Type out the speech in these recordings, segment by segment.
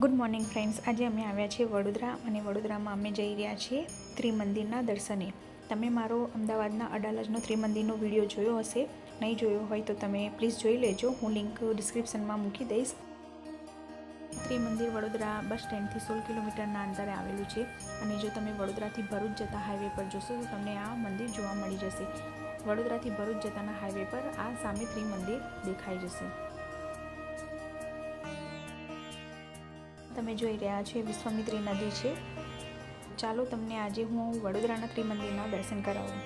Good morning friends, આજે અમે આવ્યા છીએ વડોદરા અને વડોદરામાં અમે જઈ રહ્યા છીએ ત્રિમંદિરના દર્શને. તમે મારો અમદાવાદના અડાલજનો ત્રિમંદિરનો વિડીયો જોયો હશે. નહીં જોયો હોય તો તમે પ્લીઝ જોઈ લેજો. હું લિંક ડિસ્ક્રિપ્શનમાં મૂકી દઈશ. ત્રિમંદિર વડોદરા બસ સ્ટેન્ડથી 16 કિલોમીટરના અંતરે આવેલું છે અને જો તમે વડોદરાથી ભરૂચ જતા હાઈવે પર જોશો તો તમને આ મંદિર જોવા મળી જશે. વડોદરાથી ભરૂચ જતાના હાઈવે પર આ સામે ત્રિમંદિર દેખાઈ જશે. તમે જોઈ રહ્યા છો વિશ્વામિત્રી નદી છે. ચાલો તમને આજે હું વડોદરાના ત્રિમંદિરના દર્શન કરાવું.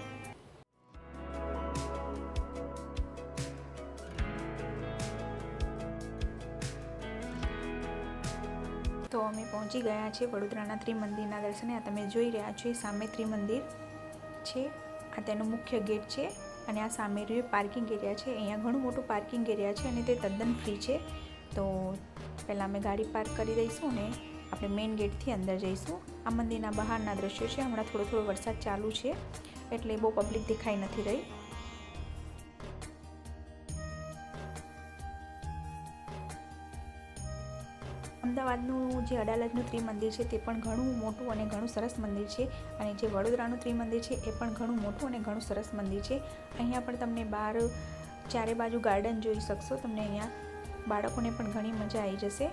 તો અમે પહોંચી ગયા છે વડોદરાના ત્રિમંદિરના દર્શને. આ તમે જોઈ રહ્યા છો સામે ત્રિમંદિર છે. આ તેનો મુખ્ય ગેટ છે અને આ સામે પાર્કિંગ એરિયા છે. અહીંયા ઘણું મોટું પાર્કિંગ એરિયા છે અને તે તદ્દન ફ્રી છે. તો પહેલાં અમે ગાડી પાર્ક કરી દઈશું ને આપણે મેઇન ગેટથી અંદર જઈશું. આ મંદિરના બહારના દ્રશ્યો છે. હમણાં થોડો વરસાદ ચાલુ છે એટલે બહુ પબ્લિક દેખાઈ નથી રહી. અમદાવાદનું જે અડાલજનું ત્રિમંદિર છે તે પણ ઘણું મોટું અને ઘણું સરસ મંદિર છે અને જે વડોદરાનું ત્રિમંદિર છે એ પણ ઘણું મોટું અને ઘણું સરસ મંદિર છે. અહીંયા પણ તમને બહાર ચારે બાજુ ગાર્ડન જોઈ શકશો. તમને અહીંયા બાળકોને પણ ઘણી મજા આવી જશે.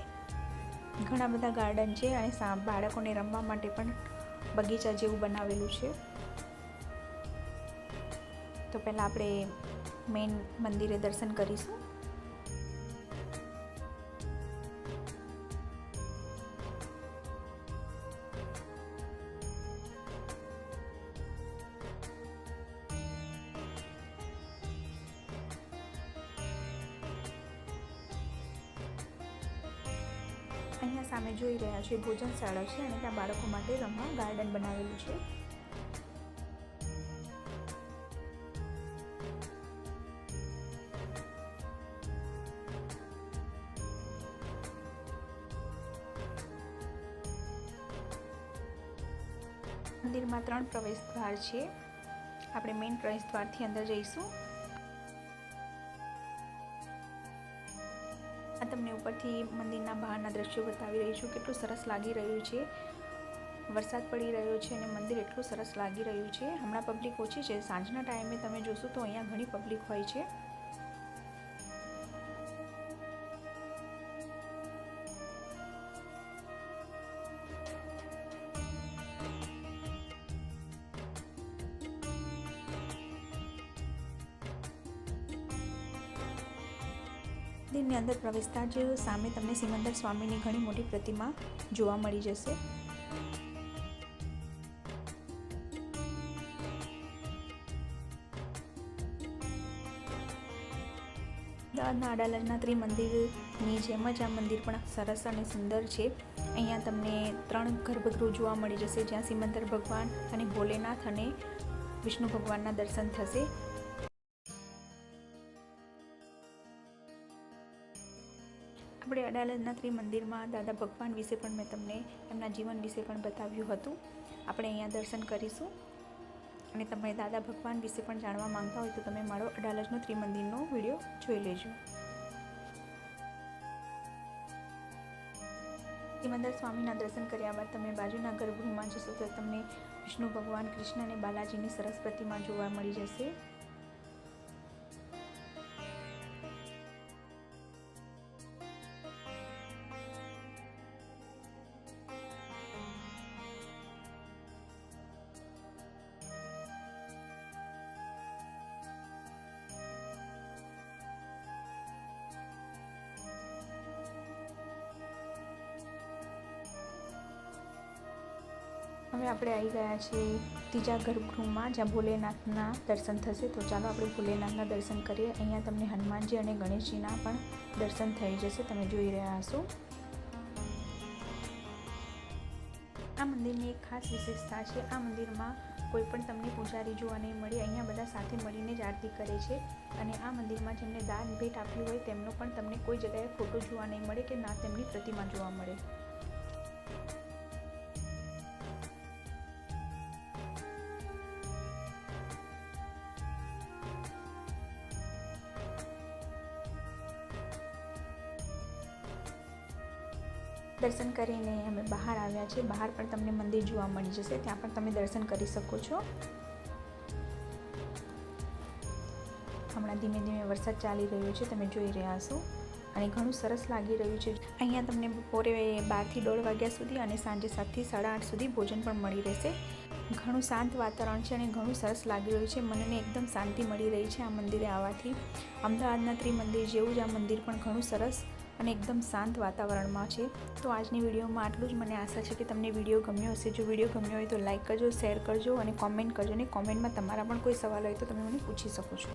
ઘણા બધા ગાર્ડન છે અને બાળકોને રમવા માટે પણ બગીચા જેવું બનાવેલું છે. તો પહેલાં આપણે મેઇન મંદિરે દર્શન કરીશું. અહીંયા સામે જોઈ રહ્યા છો ભોજનશાળા છે અને ત્યાં બાળકો માટે રમવા ગાર્ડન બનાવેલું છે. મંદિરમાં 3 પ્રવેશ દ્વાર છે. આપણે મેઇન પ્રવેશ દ્વારથી અંદર જઈશું. આ તમને ઉપરથી મંદિરના બહારના દ્રશ્યો બતાવી રહી છું. કેટલું સરસ લાગી રહ્યું છે. વરસાદ પડી રહ્યો છે અને મંદિર એટલું સરસ લાગી રહ્યું છે. હમણાં પબ્લિક ઓછી છે. સાંજના ટાઈમે તમે જોશો તો અહીંયા ઘણી પબ્લિક હોય છે. મંદિરની અંદર પ્રવેશતા જ સામે તમને સિમંદર સ્વામીની ઘણી મોટી પ્રતિમા જોવા મળી જશે. અમદાવાદના અડાલજના ત્રિમંદિરની જેમ જ આ મંદિર પણ સરસ અને સુંદર છે. અહીંયા તમને 3 ગર્ભગૃહ જોવા મળી જશે જ્યાં સિમંદર ભગવાન અને ભોલેનાથ અને વિષ્ણુ ભગવાનના દર્શન થશે. આપણે અડાલજના ત્રિમંદિરમાં દાદા ભગવાન વિશે પણ મેં તમને એમના જીવન વિશે પણ બતાવ્યું હતું. આપણે અહીંયા દર્શન કરીશું અને તમે દાદા ભગવાન વિશે પણ જાણવા માંગતા હોય તો તમે મારો અડાલજનો ત્રિમંદિરનો વિડીયો જોઈ લેજો. સિમંદર સ્વામીના દર્શન કર્યા બાદ તમે બાજુના ગર્ભગૃહમાં જશો તો તમને વિષ્ણુ ભગવાન, કૃષ્ણ અને બાલાજીની સરસ પ્રતિમા જોવા મળી જશે. હવે આપણે આવી ગયા છીએ ત્રીજા ગર્ભગૃહમાં જ્યાં ભોલેનાથના દર્શન થશે. તો ચાલો આપણે ભોલેનાથના દર્શન કરીએ. અહીંયા તમને હનુમાનજી અને ગણેશજીના પણ દર્શન થઈ જશે. તમે જોઈ રહ્યા હશો. આ મંદિરની એક ખાસ વિશેષતા છે. આ મંદિરમાં કોઈ પણ તમને પૂજારી જોવા નહીં મળે. અહીંયા બધા સાથે મળીને જ આરતી કરે છે અને આ મંદિરમાં જેમને દાન ભેટ આપ્યું હોય તેમનો પણ તમને કોઈ જગ્યાએ ફોટો જોવા નહીં મળે કે ના તેમની પ્રતિમા જોવા મળે. દર્શન કરીને અમે બહાર આવ્યા છીએ. બહાર પણ તમને મંદિર જોવા મળી જશે, ત્યાં પણ તમે દર્શન કરી શકો છો. હમણાં ધીમે ધીમે વરસાદ ચાલી રહ્યો છે, તમે જોઈ રહ્યા છો, અને ઘણું સરસ લાગી રહ્યું છે. અહીંયા તમને બપોરે 12 થી 1:30 વાગ્યા સુધી અને સાંજે 7 થી 8:30 સુધી ભોજન પણ મળી રહેશે. ઘણું શાંત વાતાવરણ છે અને ઘણું સરસ લાગી રહ્યું છે. મનને એકદમ શાંતિ મળી રહી છે આ મંદિરે આવવાથી. અમદાવાદના ત્રિમંદિર જેવું જ આ મંદિર પણ ઘણું સરસ અને એકદમ શાંત વાતાવરણમાં છે. તો આજની વિડીયોમાં આટલું જ. મને આશા છે કે તમને વિડીયો ગમ્યો હશે. જો વિડીયો ગમ્યો હોય તો લાઇક કરજો, શેર કરજો અને કોમેન્ટ કરજો. અને કોમેન્ટમાં તમારા પણ કોઈ સવાલ હોય તો તમે મને પૂછી શકો છો.